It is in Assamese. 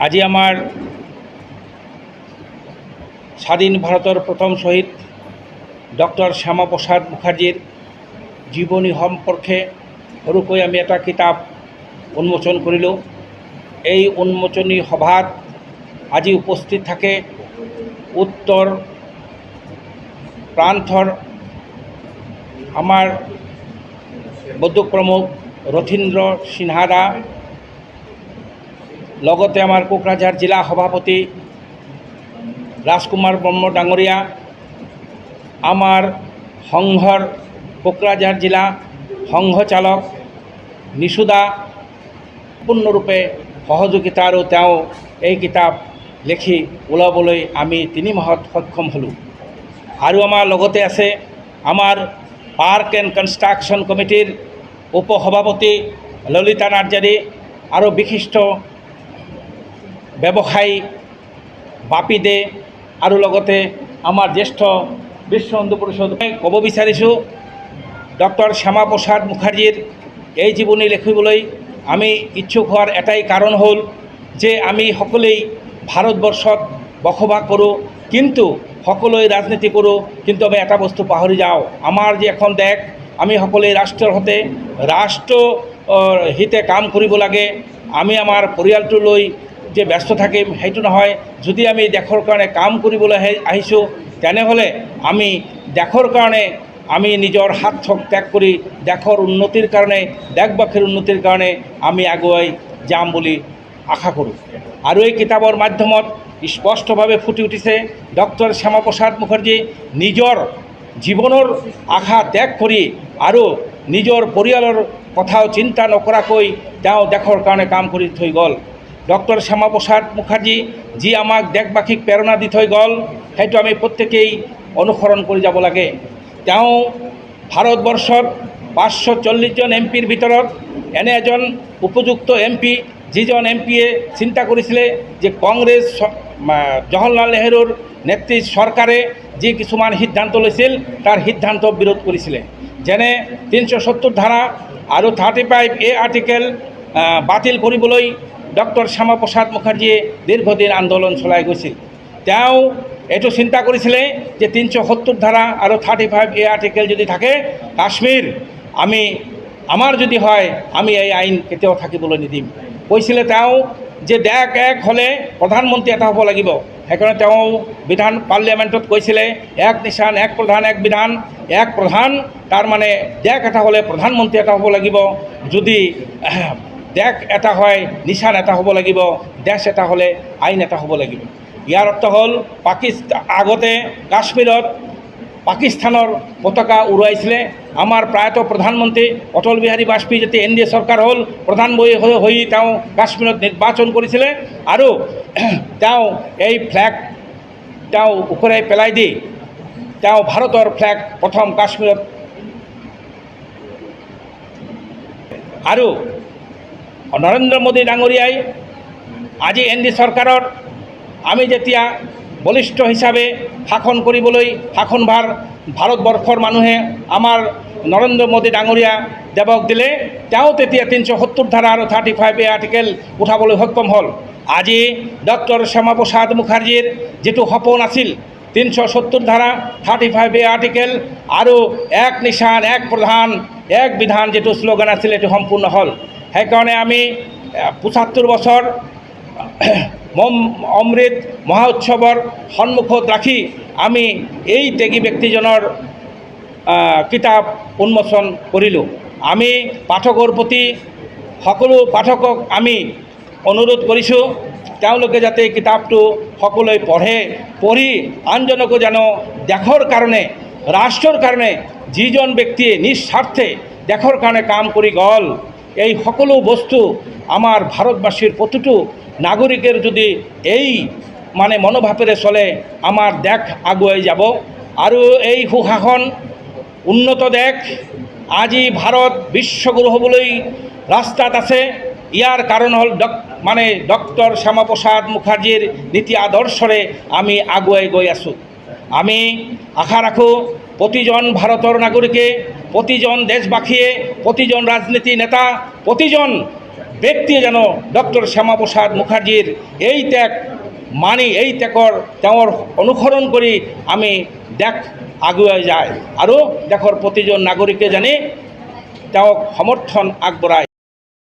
আজি আমাৰ স্বাধীন ভাৰতেৰ প্ৰথম শহীদ ডক্টৰ শ্যামাপ্ৰসাদ মুখাৰ্জিৰ জীবনী সম্পৰ্কে সৰুকৈ আমি এটা কিতাপ উন্মোচন কৰিলোঁ। এই উন্মোচনী সভাত আজি উপস্থিত থাকে উত্তৰ প্ৰান্তৰ আমাৰ বৌদ্ধ প্ৰমুখ ৰথীন্দ্ৰ সিনহা দা, লগতে আমাৰ কোকৰাঝাৰ জিলা সভাপতি ৰাজকুমাৰ ব্ৰহ্ম ডাঙৰীয়া, আমাৰ সংঘৰ কোকৰাঝাৰ জিলা সংঘ চালক নিশুদা পূৰ্ণৰূপে সহযোগিতা আৰু তেওঁ এই কিতাপ লিখি ওলাবলৈ আমি 3 মাহত সক্ষম হ'লোঁ। আৰু আমাৰ লগতে আছে আমাৰ পাৰ্ক এণ্ড কনষ্ট্ৰাকশ্যন কমিটিৰ উপসভাপতি ললিতা নাৰ্জাৰী আৰু বিশিষ্ট ব্যৱসায়ী বাপি দে আৰু লগতে আমাৰ জ্যেষ্ঠ বিশ্ব হিন্দু পৰিষদ। ক'ব বিচাৰিছোঁ ডক্টৰ শ্যামাপ্ৰসাদ মুখাৰ্জীৰ এই জীৱনী লিখিবলৈ আমি ইচ্ছুক হোৱাৰ এটাই কাৰণ হ'ল যে আমি সকলোৱেই ভাৰতবৰ্ষত বসবাস কৰোঁ, কিন্তু সকলোৱে ৰাজনীতি কৰোঁ, কিন্তু আমি এটা বস্তু পাহৰি যাওঁ। আমাৰ যে এখন দেশ, আমি সকলোৱে ৰাষ্ট্ৰৰ হতে ৰাষ্ট্ৰ হিতে কাম কৰিব লাগে। আমি আমাৰ পৰিয়ালটো লৈ যে ব্যস্ত থাকিম সেইটো নহয়। যদি আমি দেশৰ কাৰণে কাম কৰিবলৈ আহিছোঁ তেনেহ'লে আমি দেশৰ কাৰণে আমি নিজৰ স্বাৰ্থক ত্যাগ কৰি দেশৰ উন্নতিৰ কাৰণে, দেশবাসীৰ উন্নতিৰ কাৰণে আমি আগুৱাই যাম বুলি আশা কৰোঁ। আৰু এই কিতাপৰ মাধ্যমত স্পষ্টভাৱে ফুটি উঠিছে ডক্টৰ শ্যামাপ্ৰসাদ মুখাৰ্জী নিজৰ জীৱনৰ আশা ত্যাগ কৰি আৰু নিজৰ পৰিয়ালৰ কথাও চিন্তা নকৰাকৈ তেওঁ দেশৰ কাৰণে কাম কৰি থৈ গ'ল। ডক্টৰ শ্যামাপ্ৰসাদ মুখাৰ্জী যি আমাক দেশবাসীক প্ৰেৰণা দি থৈ গ'ল, সেইটো আমি প্ৰত্যেকেই অনুসৰণ কৰি যাব লাগে। তেওঁ ভাৰতবৰ্ষত 540 জন এমপিৰ ভিতৰত এনে এজন উপযুক্ত এমপি, যিজন এমপিয়ে চিন্তা কৰিছিলে যে কংগ্ৰেছ জৱাহৰলাল নেহৰুৰ নেতৃত্ব চৰকাৰে যি কিছুমান সিদ্ধান্ত লৈছিল তাৰ সিদ্ধান্ত বিৰোধ কৰিছিলে। যেনে 370 ধাৰা আৰু 35A আৰ্টিকেল বাতিল কৰিবলৈ ডক্টৰ শ্যামাপ্ৰসাদ মুখাৰ্জীয়ে দীৰ্ঘদিন আন্দোলন চলাই গৈছিল। তেওঁ এইটো চিন্তা কৰিছিলে যে 370 ধাৰা আৰু 35A আৰ্টিকেল যদি থাকে, কাশ্মীৰ আমাৰ যদি হয়, আমি এই আইন কেতিয়াও থাকিবলৈ নিদিম। কৈছিলে তেওঁ যে দেশ এক হ'লে প্ৰধানমন্ত্ৰী এটা হ'ব লাগিব। সেইকাৰণে তেওঁ বিধান পাৰ্লিয়ামেণ্টত কৈছিলে এক নিশান এক প্ৰধান এক বিধান। এক প্ৰধান তাৰমানে দেশ এটা হ'লে প্ৰধানমন্ত্ৰী এটা হ'ব লাগিব। যদি দেশ এটা হয় নিশান এটা হ'ব লাগিব, দেশ এটা হ'লে আইন এটা হ'ব লাগিব। ইয়াৰ অৰ্থ হ'ল আগতে কাশ্মীৰত পাকিস্তানৰ পতাকা উৰুৱাইছিলে। আমাৰ প্ৰায়ত প্ৰধানমন্ত্ৰী অটল বিহাৰী বাজপেয়ী যেতিয়া NDA চৰকাৰ হ'ল, প্ৰধানমন্ত্ৰী হৈ তেওঁ কাশ্মীৰত নিৰ্বাচন কৰিছিলে আৰু তেওঁ এই ফ্লেগ তেওঁ ওপৰাই পেলাই দি তেওঁ ভাৰতৰ ফ্লেগ প্ৰথম কাশ্মীৰত। আৰু নৰেন্দ্ৰ মোদী ডাঙৰীয়াই আজি NDA চৰকাৰৰ আমি যেতিয়া বলিষ্ঠ হিচাপে শাসন কৰিবলৈ শাসনভাৰ ভাৰতবৰ্ষৰ মানুহে আমাৰ নৰেন্দ্ৰ মোদী ডাঙৰীয়া দেৱক দিলে, তেওঁ তেতিয়া 370 ধাৰা আৰু 35A আৰ্টিকেল উঠাবলৈ সক্ষম হ'ল। আজি ডক্টৰ শ্যামাপ্ৰসাদ মুখাৰ্জীৰ যিটো সপোন আছিল 370 ধাৰা 35A আৰ্টিকেল আৰু এক নিশান এক প্ৰধান এক বিধান যিটো শ্লোগান আছিল, এইটো সম্পূৰ্ণ হ'ল। সেইকাৰণে আমি 75 বছৰ অমৃত মহোৎসৱৰ সন্মুখত ৰাখি আমি এই ত্যাগী ব্যক্তিজনৰ কিতাপ উন্মোচন কৰিলোঁ। আমি পাঠকৰ প্ৰতি সকলো পাঠকক আমি অনুৰোধ কৰিছোঁ তেওঁলোকে যাতে কিতাপটো সকলোৱে পঢ়ি আনজনকো যেন দেশৰ কাৰণে, ৰাষ্ট্ৰৰ কাৰণে যিজন ব্যক্তিয়ে নিস্বাৰ্থে দেশৰ কাৰণে কাম কৰি গ'ল, এই সকলো বস্তু আমাৰ ভাৰতবাসীৰ প্ৰতিটো নাগৰিকেৰ যদি এই মনোভাৱেৰে চলে, আমাৰ দেশ আগুৱাই যাব। আৰু এই সুশাসন উন্নত দেশ আজি ভাৰত বিশ্বগুৰু হ'বলৈ ৰাস্তাত আছে। ইয়াৰ কাৰণ হ'ল ডক্টৰ শ্যামাপ্ৰসাদ মুখাৰ্জীৰ নীতি আদৰ্শৰে আমি আগুৱাই গৈ আছোঁ। আমি আশা ৰাখোঁ প্ৰতিজন ভাৰতৰ নাগৰিকে, প্ৰতিজন দেশবাসীয়ে, প্ৰতিজন ৰাজনীতি নেতা, প্ৰতিজন ব্যক্তিয়ে যেন ডক্টৰ শ্যামাপ্ৰসাদ মুখাৰ্জীৰ এই ত্যাগ মানি এই ত্যাগৰ তেওঁৰ অনুসৰণ কৰি আমি দেশ আগুৱাই যায় আৰু দেশৰ প্ৰতিজন নাগৰিকে যেনে তেওঁক সমৰ্থন আগবঢ়ায়।